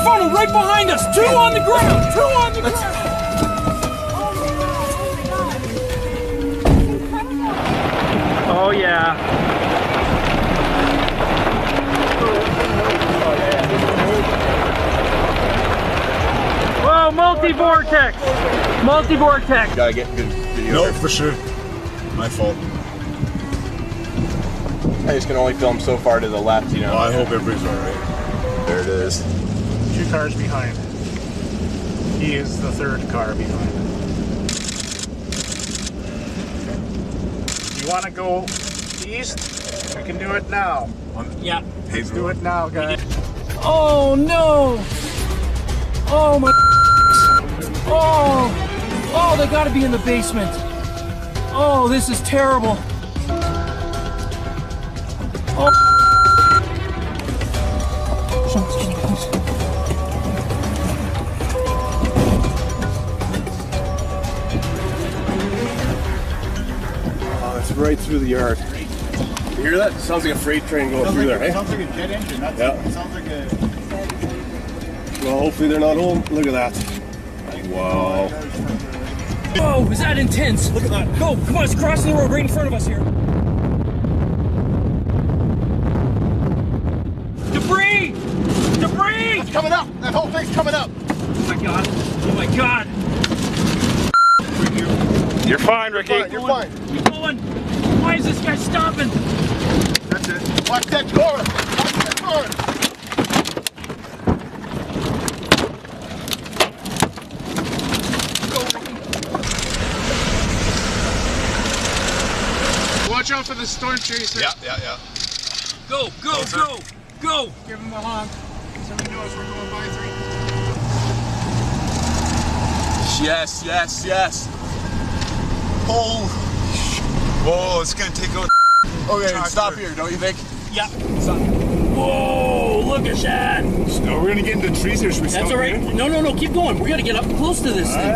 funnel right behind us. 2 on the ground. 2 on the ground. Oh yeah. Whoa, multi-vortex. Multi-vortex. Gotta get good video. No, for sure. My fault. I just can only film so far to the left, you know. Well, I hope everybody's alright. There it is. 2 cars behind. He is the 3rd car behind. You want to go east? We can do it now. Yeah. Let's do it now, guys. Oh no! Oh my! Oh! Oh, they gotta be in the basement. Oh, this is terrible. Oh! Oh, it's right through the yard. You hear that? It sounds like a freight train going through there, hey? Sounds like a jet engine. That's, Yeah. It sounds like a... Well, hopefully they're not home. Look at that. Wow. Oh, is that intense? Look at that. Go, come on, it's crossing the road right in front of us here. Debris! Debris! It's coming up! That whole thing's coming up! Oh my god. Oh my god. You're fine, Ricky. You're fine. Keep going. Why is this guy stopping? That's it. Watch that car! Watch that car! Watch out for the storm chaser. Yeah. Go, go, go, go. Give him a honk. Somebody knows we're going by 3. Yes. Oh. Whoa, it's gonna take out. Okay, stop here, don't you think? Yeah. Whoa, look at that. No, we're gonna get into the trees here. Should we That's stop all right. here? No, keep going. We gotta get up close to this thing.